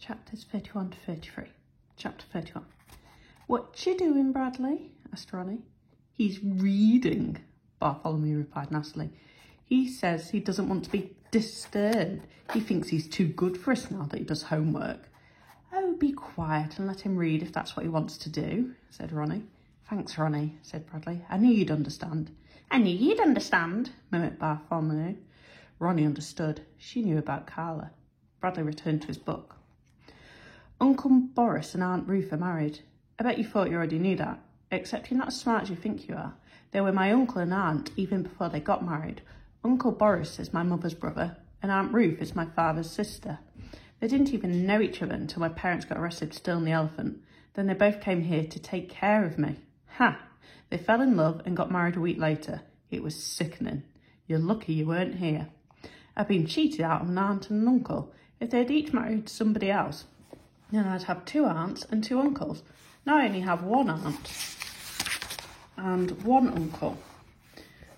Chapters 31 to 33. Chapter 31. "What you doing, Bradley?" asked Ronnie. "He's reading," Bartholomew replied nastily. "He says he doesn't want to be disturbed. He thinks he's too good for us now that he does homework." "Oh, be quiet and let him read if that's what he wants to do," said Ronnie. "Thanks, Ronnie," said Bradley. "I knew you'd understand." "I knew you'd understand," mimicked Bartholomew. Ronnie understood. She knew about Carla. Bradley returned to his book. "Uncle Boris and Aunt Ruth are married. I bet you thought you already knew that, except you're not as smart as you think you are. They were my uncle and aunt even before they got married. Uncle Boris is my mother's brother, and Aunt Ruth is my father's sister. They didn't even know each other until my parents got arrested stealing the elephant. Then they both came here to take care of me. Ha! They fell in love and got married a week later. It was sickening. You're lucky you weren't here. I've been cheated out of an aunt and an uncle. If they'd each married somebody else, then I'd have 2 aunts and 2 uncles. Now I only have 1 aunt and 1 uncle.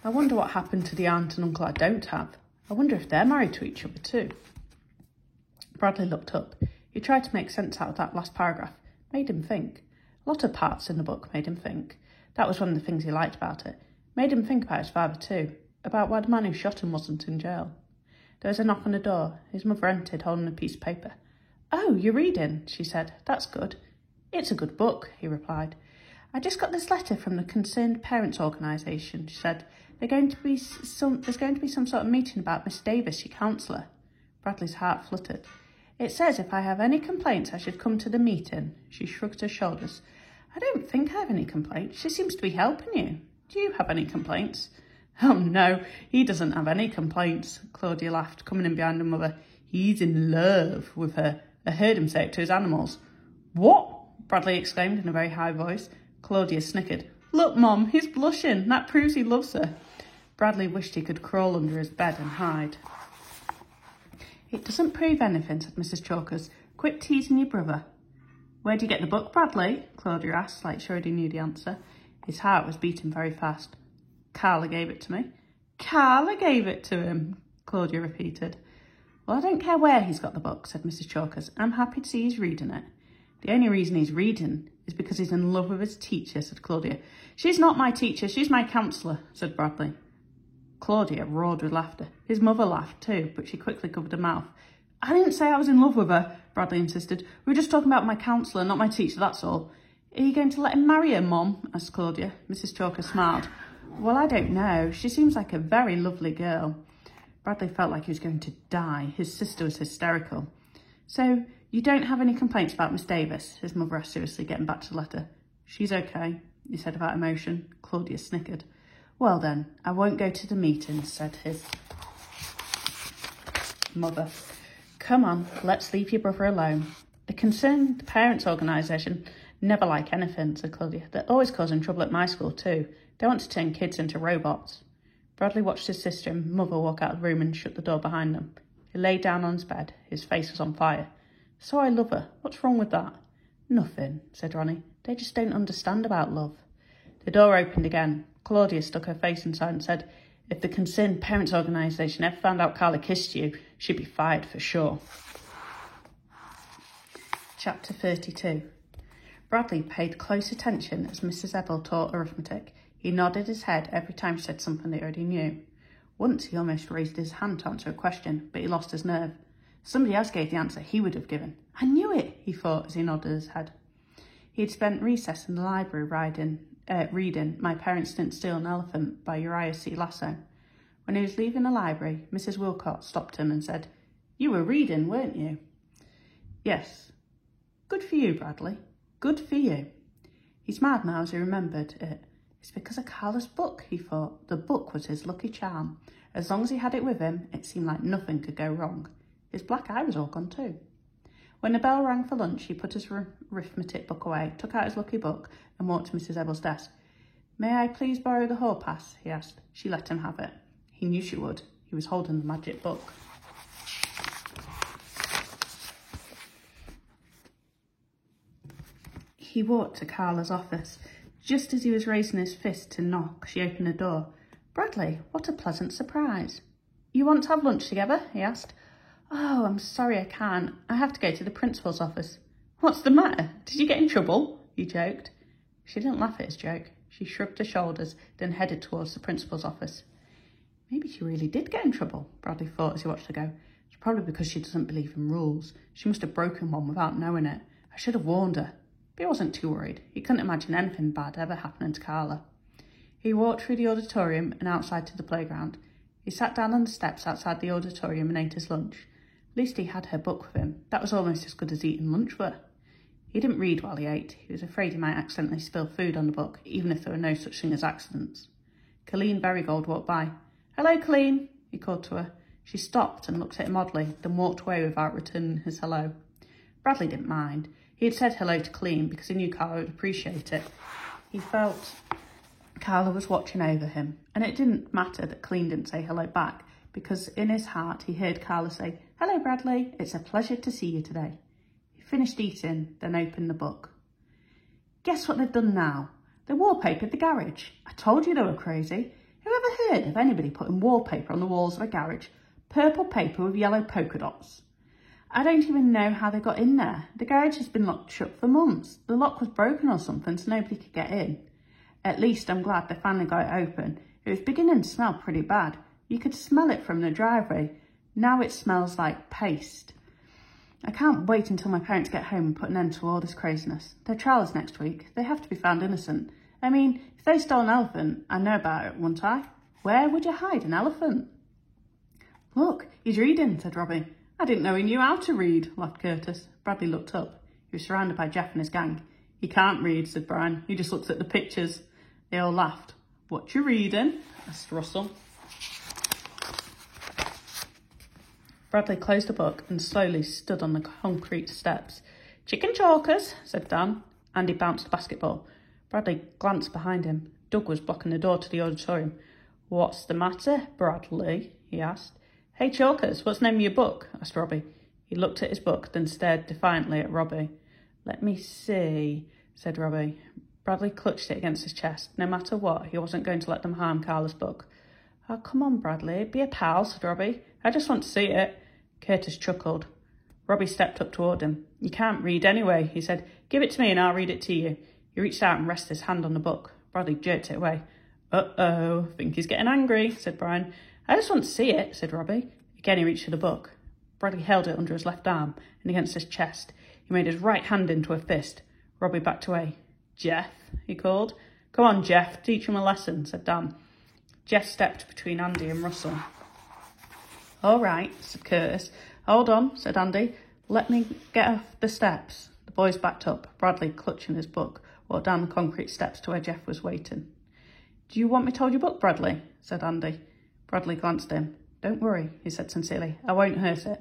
I wonder what happened to the aunt and uncle I don't have. I wonder if they're married to each other too." Bradley looked up. He tried to make sense out of that last paragraph. Made him think. A lot of parts in the book made him think. That was one of the things he liked about it. Made him think about his father too. About why the man who shot him wasn't in jail. There was a knock on the door. His mother entered, holding a piece of paper. "Oh, you're reading," she said. "That's good." "It's a good book," he replied. "I just got this letter from the Concerned Parents Organisation," she said. There's going to be some sort of meeting about Miss Davis, your counsellor." Bradley's heart fluttered. "It says if I have any complaints, I should come to the meeting." She shrugged her shoulders. "I don't think I have any complaints. She seems to be helping you. Do you have any complaints?" "Oh, no, he doesn't have any complaints," Claudia laughed, coming in behind her mother. "He's in love with her. I heard him say it to his animals." "What?" Bradley exclaimed in a very high voice. Claudia snickered. "Look, Mom, he's blushing. That proves he loves her." Bradley wished he could crawl under his bed and hide. "It doesn't prove anything," said Mrs. Chalkers. "Quit teasing your brother." "Where do you get the book, Bradley?" Claudia asked, like she already knew the answer. His heart was beating very fast. "Carla gave it to me." "Carla gave it to him," Claudia repeated. "Well, I don't care where he's got the book," said Mrs. Chalkers. "I'm happy to see he's reading it." "The only reason he's reading is because he's in love with his teacher," said Claudia. "She's not my teacher, she's my counsellor," said Bradley. Claudia roared with laughter. His mother laughed too, but she quickly covered her mouth. "I didn't say I was in love with her," Bradley insisted. "We were just talking about my counsellor, not my teacher, that's all." "Are you going to let him marry her, Mum?" asked Claudia. Mrs. Chalker smiled. "Well, I don't know. She seems like a very lovely girl." Bradley felt like he was going to die. His sister was hysterical. "So, you don't have any complaints about Miss Davis?" his mother asked seriously, getting back to the letter. "She's okay," he said without emotion. Claudia snickered. "Well then, I won't go to the meeting," said his mother. "Come on, let's leave your brother alone." "The Concerned Parents Organisation never like anything," said Claudia. "They're always causing trouble at my school too. They want to turn kids into robots." Bradley watched his sister and mother walk out of the room and shut the door behind them. He lay down on his bed. His face was on fire. "So I love her. What's wrong with that?" "Nothing," said Ronnie. "They just don't understand about love." The door opened again. Claudia stuck her face inside and said, "If the Concerned Parents Organisation ever found out Carla kissed you, she'd be fired for sure." Chapter 32. Bradley paid close attention as Mrs. Ebel taught arithmetic. He nodded his head every time she said something they already knew. Once he almost raised his hand to answer a question, but he lost his nerve. Somebody else gave the answer he would have given. "I knew it," he thought as he nodded his head. He had spent recess in the library reading My Parents Didn't Steal an Elephant by Uriah C. Lasso. When he was leaving the library, Mrs. Wilcott stopped him and said, "You were reading, weren't you?" "Yes." "Good for you, Bradley. Good for you." He smiled now as he remembered it. It's because of Carla's book, he thought. The book was his lucky charm. As long as he had it with him, it seemed like nothing could go wrong. His black eye was all gone too. When the bell rang for lunch, he put his arithmetic book away, took out his lucky book and walked to Mrs. Ebel's desk. "May I please borrow the hall pass?" he asked. She let him have it. He knew she would. He was holding the magic book. He walked to Carla's office. Just as he was raising his fist to knock, she opened the door. "Bradley, what a pleasant surprise." "You want to have lunch together?" he asked. Oh, I'm sorry I can't. I have to go to the principal's office. What's the matter? Did you get in trouble? He joked. She didn't laugh at his joke. She shrugged her shoulders, then headed towards the principal's office. Maybe she really did get in trouble, Bradley thought as he watched her go. It's probably because she doesn't believe in rules. She must have broken one without knowing it. I should have warned her. But he wasn't too worried. He couldn't imagine anything bad ever happening to Carla. He walked through the auditorium and outside to the playground. He sat down on the steps outside the auditorium and ate his lunch. At least he had her book with him. That was almost as good as eating lunch were. He didn't read while he ate. He was afraid he might accidentally spill food on the book, even if there were no such thing as accidents. Colleen Berrygold walked by. "Hello, Colleen," he called to her. She stopped and looked at him oddly, then walked away without returning his hello. Bradley didn't mind. He had said hello to Colleen because he knew Carla would appreciate it. He felt Carla was watching over him, and it didn't matter that Colleen didn't say hello back, because in his heart he heard Carla say, "Hello, Bradley, it's a pleasure to see you today." He finished eating, then opened the book. Guess what they've done now? They wallpapered the garage. I told you they were crazy. Who ever heard of anybody putting wallpaper on the walls of a garage? Purple paper with yellow polka dots. I don't even know how they got in there. The garage has been locked shut for months. The lock was broken or something, so nobody could get in. At least I'm glad they finally got it open. It was beginning to smell pretty bad. You could smell it from the driveway. Now it smells like paste. I can't wait until my parents get home and put an end to all this craziness. Their trial is next week. They have to be found innocent. I mean, if they stole an elephant, I know about it, wouldn't I? Where would you hide an elephant? Look, he's reading, said Robbie. I didn't know he knew how to read, laughed Curtis. Bradley looked up. He was surrounded by Jeff and his gang. He can't read, said Brian. He just looks at the pictures. They all laughed. What you reading? Asked Russell. Bradley closed the book and slowly stood on the concrete steps. Chicken chalkers, said Dan. Andy bounced the basketball. Bradley glanced behind him. Doug was blocking the door to the auditorium. What's the matter, Bradley? He asked. Hey, Chalkers, what's the name of your book? Asked Robbie. He looked at his book, then stared defiantly at Robbie. Let me see, said Robbie. Bradley clutched it against his chest. No matter what, he wasn't going to let them harm Carla's book. Oh, come on, Bradley, be a pal, said Robbie. I just want to see it. Curtis chuckled. Robbie stepped up toward him. You can't read anyway, he said. Give it to me and I'll read it to you. He reached out and rested his hand on the book. Bradley jerked it away. Uh-oh, think he's getting angry, said Brian. I just want to see it, said Robbie. Again he reached for the book. Bradley held it under his left arm and against his chest. He made his right hand into a fist. Robbie backed away. Jeff, he called. Come on, Jeff, teach him a lesson, said Dan. Jeff stepped between Andy and Russell. All right, said Curtis. Hold on, said Andy. Let me get off the steps. The boys backed up, Bradley clutching his book, walked down the concrete steps to where Jeff was waiting. Do you want me to hold your book, Bradley? Said Andy. Bradley glanced at him. Don't worry, he said sincerely. I won't hurt it.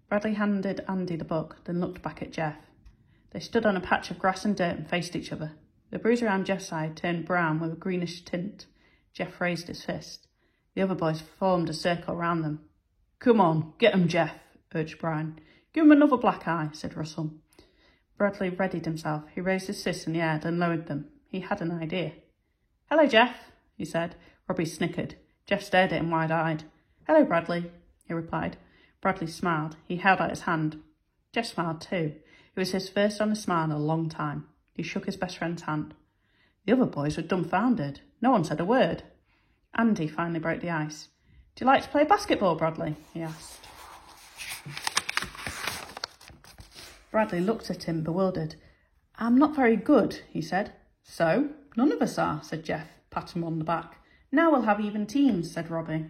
Bradley handed Andy the book, then looked back at Jeff. They stood on a patch of grass and dirt and faced each other. The bruise around Jeff's side turned brown with a greenish tint. Jeff raised his fist. The other boys formed a circle around them. Come on, get him, Jeff, urged Brian. Give him another black eye, said Russell. Bradley readied himself. He raised his fists in the air, then lowered them. He had an idea. Hello, Jeff, he said. Robbie snickered. Jeff stared at him wide-eyed. Hello, Bradley, he replied. Bradley smiled. He held out his hand. Jeff smiled too. It was his first honest smile in a long time. He shook his best friend's hand. The other boys were dumbfounded. No one said a word. Andy finally broke the ice. Do you like to play basketball, Bradley? He asked. Bradley looked at him, bewildered. I'm not very good, he said. So? None of us are, said Jeff, patting him on the back. Now we'll have even teams, said Robbie.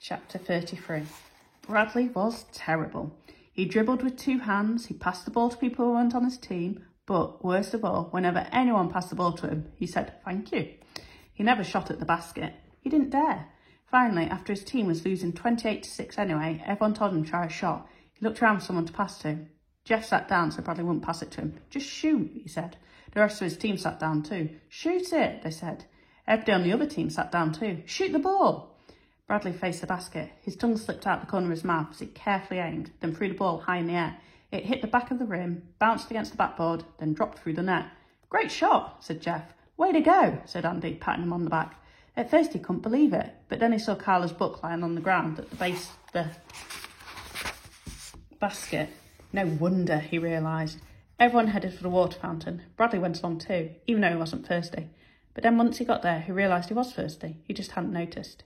Chapter 33. Bradley was terrible. He dribbled with two hands, he passed the ball to people who weren't on his team, but, worst of all, whenever anyone passed the ball to him, he said, thank you. He never shot at the basket. He didn't dare. Finally, after his team was losing 28-6 anyway, everyone told him to try a shot. He looked around for someone to pass to. Jeff sat down so Bradley wouldn't pass it to him. Just shoot, he said. The rest of his team sat down too. Shoot it, they said. Everybody on the other team sat down too. Shoot the ball. Bradley faced the basket. His tongue slipped out the corner of his mouth as he carefully aimed, then threw the ball high in the air. It hit the back of the rim, bounced against the backboard, then dropped through the net. Great shot, said Jeff. Way to go, said Andy, patting him on the back. At first he couldn't believe it, but then he saw Carla's book lying on the ground at the base of the basket. No wonder, he realised. Everyone headed for the water fountain. Bradley went along too, even though he wasn't thirsty. But then once he got there, he realised he was thirsty. He just hadn't noticed.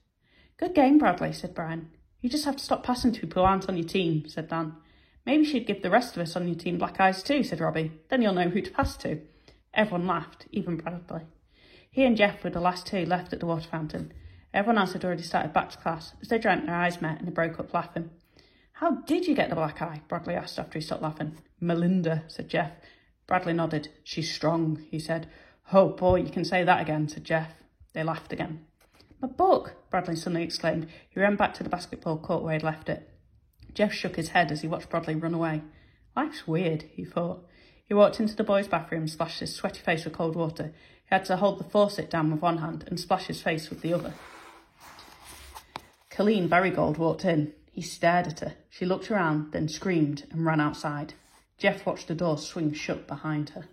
Good game, Bradley, said Brian. You just have to stop passing to people who aren't on your team, said Dan. Maybe you should give the rest of us on your team black eyes too, said Robbie. Then you'll know who to pass to. Everyone laughed, even Bradley. He and Jeff were the last two left at the water fountain. Everyone else had already started back to class. As they drank, their eyes met and they broke up laughing. How did you get the black eye? Bradley asked after he stopped laughing. Melinda, said Jeff. Bradley nodded. She's strong, he said. Oh boy, you can say that again, said Jeff. They laughed again. My book, Bradley suddenly exclaimed. He ran back to the basketball court where he'd left it. Jeff shook his head as he watched Bradley run away. Life's weird, he thought. He walked into the boys' bathroom and splashed his sweaty face with cold water. He had to hold the faucet down with one hand and splash his face with the other. Colleen Berrygold walked in. He stared at her. She looked around, then screamed and ran outside. Jeff watched the door swing shut behind her.